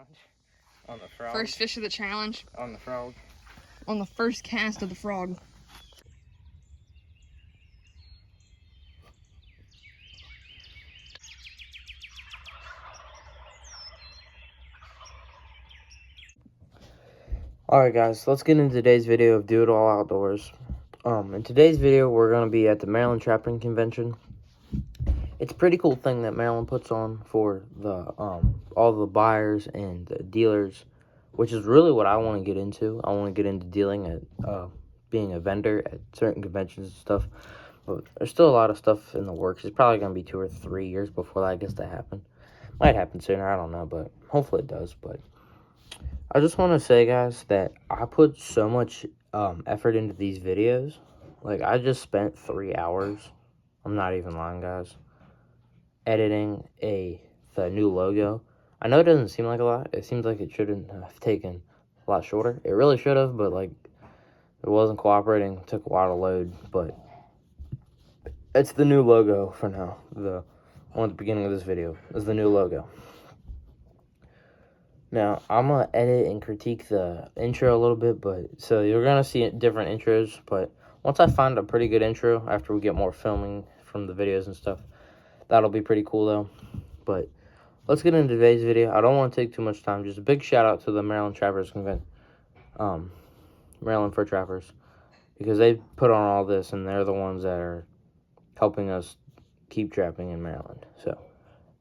challenge on the frog. First fish of the challenge. On the frog. On the first cast of the frog. Alright guys, let's get into today's video of Do It All Outdoors. In today's video, we're going to be at the Maryland Trapping Convention. It's a pretty cool thing that Maryland puts on for the all the buyers and the dealers, which is really what I want to get into. I want to get into dealing at being a vendor at certain conventions and stuff. But there's still a lot of stuff in the works. It's probably going to be 2 or 3 years before that gets to happen. Might happen sooner, I don't know, but hopefully it does. But I just want to say, guys, that I put so much effort into these videos. Like, I just spent 3 hours, I'm not even lying, guys, editing the new logo. I know it doesn't seem like a lot. It seems like it shouldn't have taken a lot shorter. It really should have, but, like, it wasn't cooperating. It took a while to load, but it's the new logo for now. The one at the beginning of this video is the new logo. Now, I'm going to edit and critique the intro a little bit, but so you're going to see different intros, but once I find a pretty good intro, after we get more filming from the videos and stuff, that'll be pretty cool, though. But let's get into today's video. I don't want to take too much time. Just a big shout-out to the Maryland Trappers Convention, Maryland Fur Trappers, because they put on all this, and they're the ones that are helping us keep trapping in Maryland. So,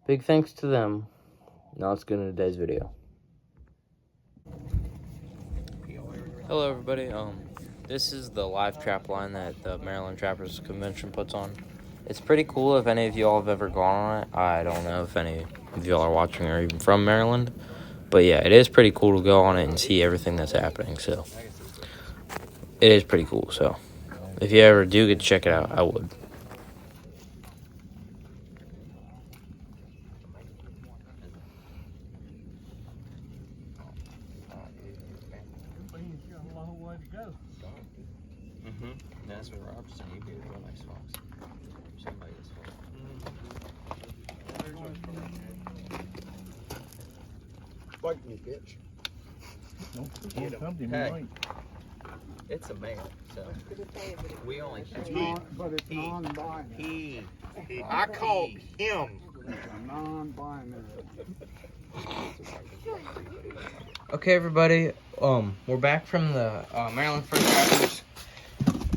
big thanks to them. Now let's get into today's video. Hello everybody, this is the live trap line that the Maryland Trappers Convention puts on. It's pretty cool if any of y'all have ever gone on it. I don't know if any of y'all are watching or even from Maryland. But yeah, it is pretty cool to go on it and see everything that's happening, so it is pretty cool. So if you ever do get to check it out, I would. That's what Rob's saying. You get real nice fox. Somebody is Bite me, bitch. Hey, it's a male, so we only catch But it's non-binary. I caught him. It's a non-binary. Okay, everybody, we're back from the Maryland Fur Trappers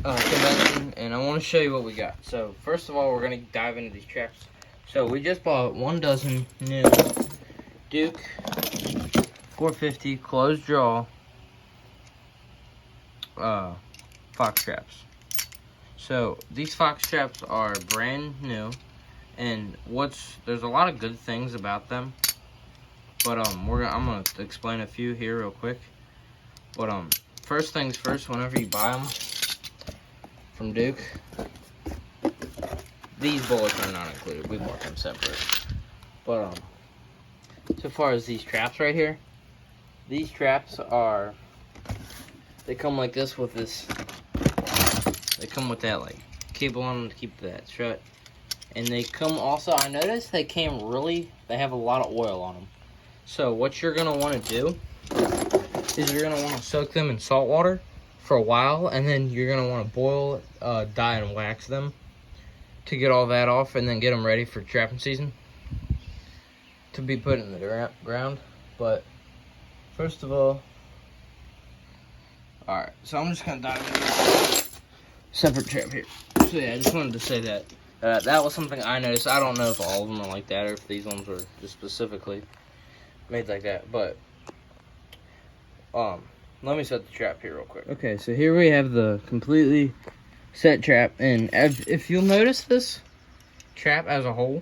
convention, and I want to show you what we got. So, first of all, we're going to dive into these traps. So, we just bought 1 dozen new Duke 450 closed jaw fox traps. So, these fox traps are brand new, and there's a lot of good things about them. But I'm gonna explain a few here real quick. But first things first, whenever you buy them from Duke, these bullets are not included. We bought them separate. But so far as these traps right here, these traps they come like this with this. They come with that like cable on them to keep that shut. And they come also. I noticed they have a lot of oil on them. So what you're going to want to do is you're going to want to soak them in salt water for a while, and then you're going to want to boil, dye, and wax them to get all that off, and then get them ready for trapping season to be put in the ground. But first of all, alright, so I'm just going to dive into this separate trap here. So yeah, I just wanted to say that. That was something I noticed. I don't know if all of them are like that or if these ones were just specifically made like that, but let me set the trap here real quick. Okay, so here we have the completely set trap, and if you'll notice this trap as a whole,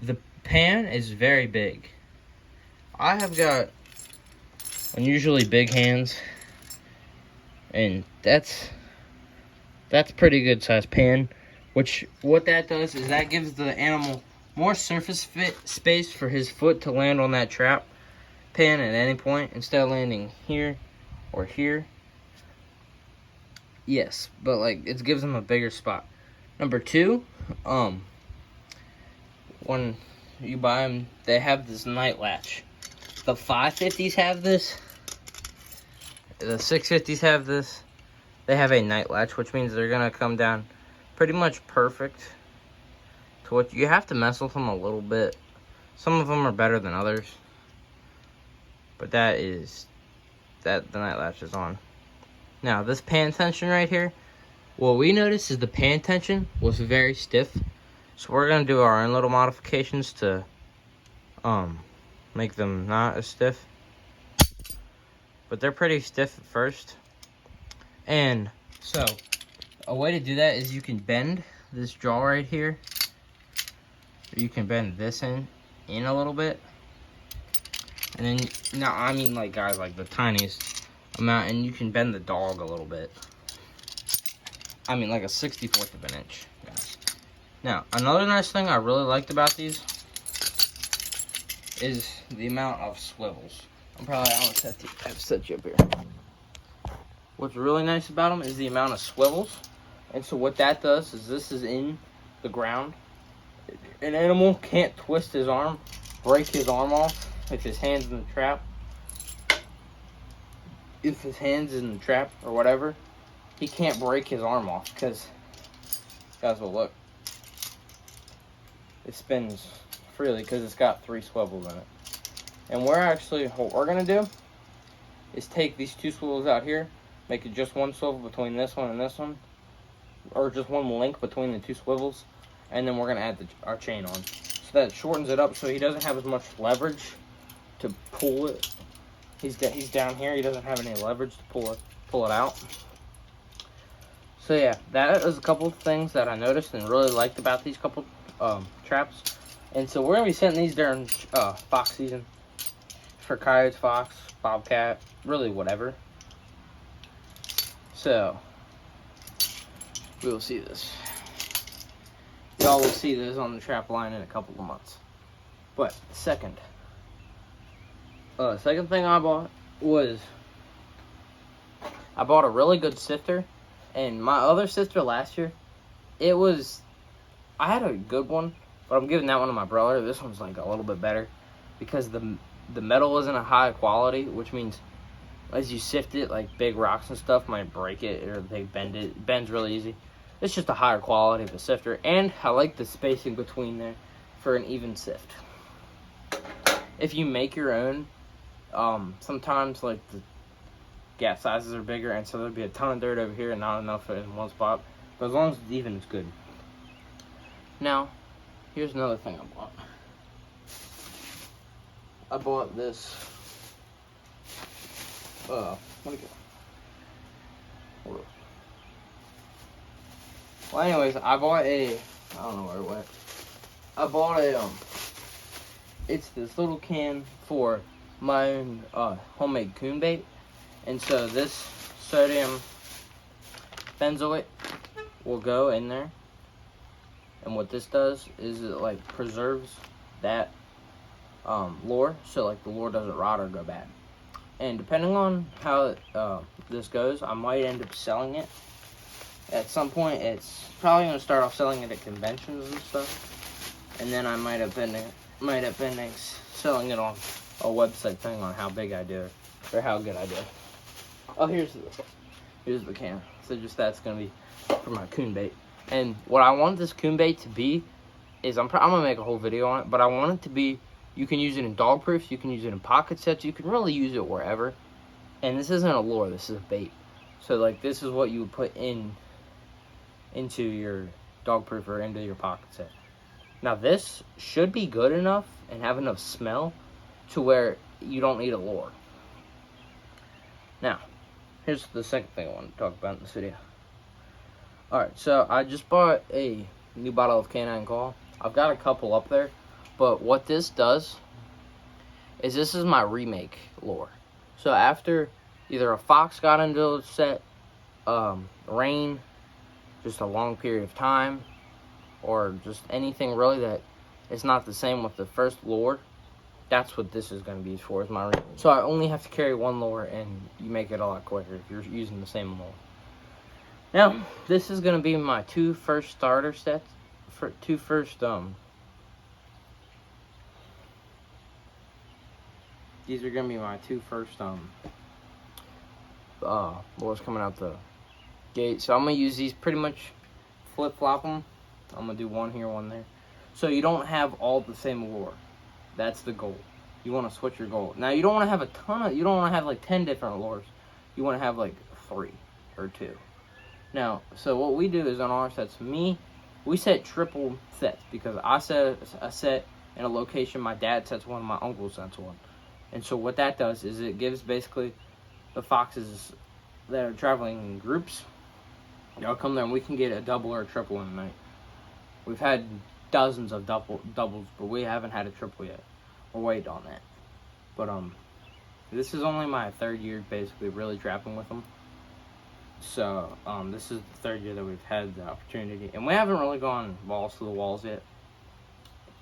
the pan is very big. I have got unusually big hands, and that's pretty good size pan. What that does is that gives the animal more surface space for his foot to land on that trap pan at any point instead of landing here or here. Yes, but like it gives him a bigger spot. Number 2, when you buy them, they have this night latch. The 550s have this. The 650s have this. They have a night latch, which means they're gonna come down pretty much perfect to what you have to mess with them a little bit. Some of them are better than others, but the night latch is on. Now this pan tension right here, what we noticed is the pan tension was very stiff, so we're gonna do our own little modifications to make them not as stiff. But they're pretty stiff at first. And so a way to do that is you can bend this jaw right here. You can bend this in a little bit. And then, now I mean like guys, like the tiniest amount, and you can bend the dog a little bit. I mean like a 64th of an inch, guys. Now, another nice thing I really liked about these is the amount of swivels. I'm gonna set you up here. What's really nice about them is the amount of swivels. And so what that does is this is in the ground. An animal can't twist his arm, break his arm off if his hand's in the trap. If his hand's in the trap or whatever, he can't break his arm off because, guys, well, look. It spins freely because it's got 3 swivels in it. And what we're going to do is take these 2 swivels out here, make it just 1 swivel between this one and this one, or just 1 link between the 2 swivels, and then we're going to add our chain on. So that shortens it up so he doesn't have as much leverage to pull it. He's down here, he doesn't have any leverage to pull it out. So yeah, that is a couple of things that I noticed and really liked about these couple traps. And so we're going to be setting these during fox season. For coyotes, fox, bobcat, really whatever. So, we will see this. Y'all will see this on the trap line in a couple of months. But, second thing I bought was, I bought a really good sifter. And my other sifter last year, I had a good one, but I'm giving that one to my brother. This one's like a little bit better because the metal isn't a high quality, which means as you sift it, like big rocks and stuff might break it or they bend it. It bends really easy. It's just a higher quality of a sifter, and I like the spacing between there for an even sift. If you make your own, sometimes like the gap sizes are bigger, and so there'll be a ton of dirt over here and not enough in one spot. But as long as it's even, it's good. Now, here's another thing I bought. I bought this, what do you go? Well, anyways, I bought I don't know where it went. I bought it's this little can for my own, homemade coon bait. And so this sodium benzoate will go in there. And what this does is it like preserves that lure, so like the lure doesn't rot or go bad. And depending on how this goes, I might end up selling it at some point. It's probably going to start off selling it at conventions and stuff, and then I might have been selling it on a website thing on how big I do it or how good I do it. Oh, here's the can. So just that's going to be for my coon bait. And what I want this coon bait to be is I'm going to make a whole video on it, but I want it to be, you can use it in dog proofs, you can use it in pocket sets, you can really use it wherever. And this isn't a lure, this is a bait. So like this is what you would put into your dog proof or into your pocket set. Now this should be good enough and have enough smell to where you don't need a lure. Now, here's the second thing I want to talk about in this video. Alright, so I just bought a new bottle of Canine Call. I've got a couple up there, but what this does is this is my remake lure. So after either a fox got into the set, rain, just a long period of time, or just anything really that is not the same with the first lure, that's what this is going to be used for, is my remake. So I only have to carry one lure, and you make it a lot quicker if you're using the same lure. Now, this is going to be my two first starter sets, for two first these are gonna be my two first lures coming out the gate. So I'm gonna use these pretty much flip-flop them. I'm gonna do one here, one there. So you don't have all the same lure. That's the goal. You want to switch your goal. Now you don't want to have a ton of, you don't want to have like 10 different lures. You want to have like 3 or 2. Now, so what we do is on our sets, we set triple sets because I set a set in a location, my dad sets one, my uncle sets one. And so what that does is it gives basically the foxes that are traveling in groups, y'all come there and we can get a double or a triple in a night. We've had dozens of doubles, but we haven't had a triple yet. We're waiting on that. But this is only my 3rd year basically really trapping with them. So this is the 3rd year that we've had the opportunity, and we haven't really gone balls to the walls yet.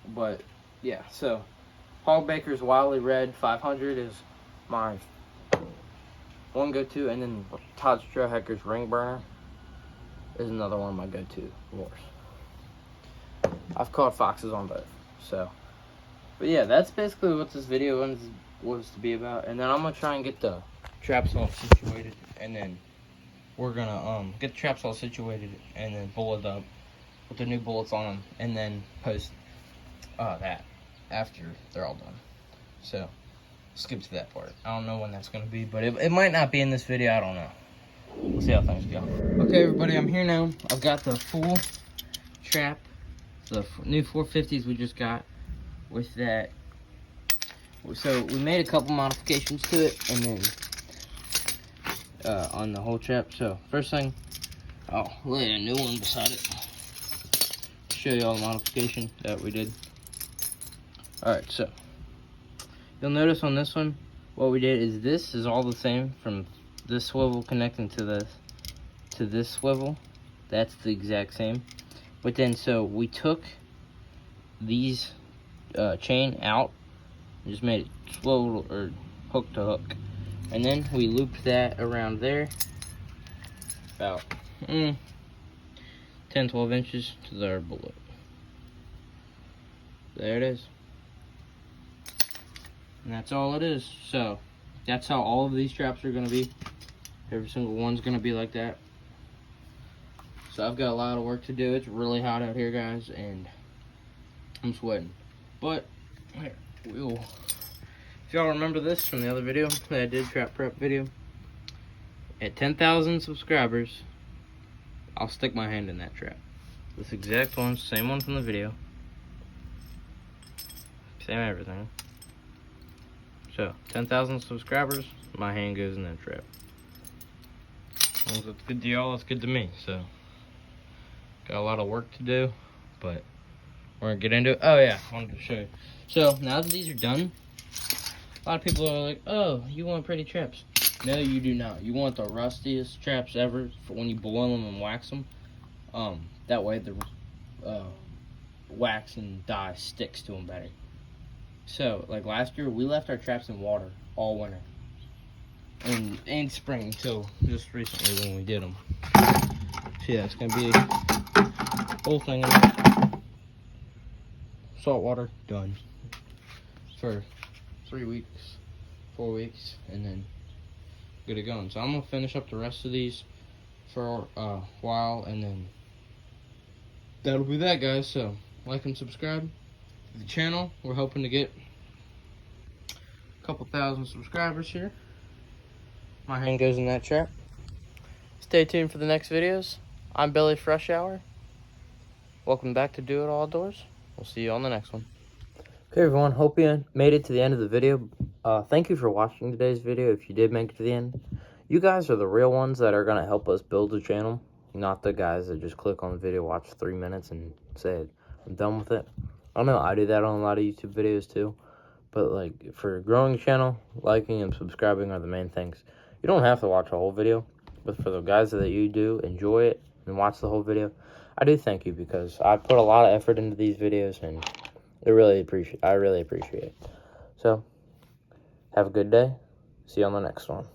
But yeah, so Paul Baker's Wildly Red 500 is my one go-to, and then Todd Strohecker's Ring Burner is another one of my go-to lures. I've caught foxes on both, so. But yeah, that's basically what this video was to be about. And then I'm gonna try and get the traps all situated, and then we're gonna get the traps all situated, and then bullet up with the new bullets on them, and then post that after they're all done. So skip to that part. I don't know when that's gonna be, but it might not be in this video. I don't know. We'll see how things go. Okay, everybody, I'm here now. I've got the full trap, the new 450s we just got with that. So we made a couple modifications to it, and then on the whole trap. So first thing, I'll lay a new one beside it. Show you all the modification that we did. All right, so you'll notice on this one, what we did is this is all the same from this swivel connecting to this swivel. That's the exact same. But then, so we took these chain out and just made it swivel or hook to hook, and then we looped that around there about 10-12 inches to their bullet. There it is, and that's all it is. So that's how all of these traps are going to be. Every single one's going to be like that. So I've got a lot of work to do. It's really hot out here, guys, and I'm sweating. But here, if y'all remember this from the other video that I did, trap prep video, at 10,000 subscribers, I'll stick my hand in that trap. This exact one, same one from the video, same everything. So 10,000 subscribers, my hand goes in that trap. As long as it's good to y'all, it's good to me. So got a lot of work to do, but we're gonna get into it. Oh yeah, I wanted to show you. So now that these are done, a lot of people are like, oh, you want pretty traps. No, you do not. You want the rustiest traps ever for when you boil them and wax them. That way the wax and dye sticks to them better. So, like last year, we left our traps in water all winter. And spring until just recently when we did them. So yeah, it's going to be a whole thing in salt water, done. For 3 weeks, 4 weeks, and then get it going. So I'm going to finish up the rest of these for a while, and then that'll be that, guys. So like and subscribe to the channel. We're hoping to get a couple thousand subscribers here. My hand goes in that trap. Stay tuned for the next videos. I'm Billy Freshour. Welcome back to Do It All Outdoors. We'll see you on the next one. Okay, everyone. Hope you made it to the end of the video. Thank you for watching today's video. If you did make it to the end, you guys are the real ones that are going to help us build the channel. Not the guys that just click on the video, watch 3 minutes, and say, I'm done with it. I know I do that on a lot of YouTube videos too. But like for growing the channel, liking and subscribing are the main things. You don't have to watch a whole video, but for the guys that you do enjoy it and watch the whole video, I do thank you, because I put a lot of effort into these videos, and I really appreciate it. So, have a good day. See you on the next one.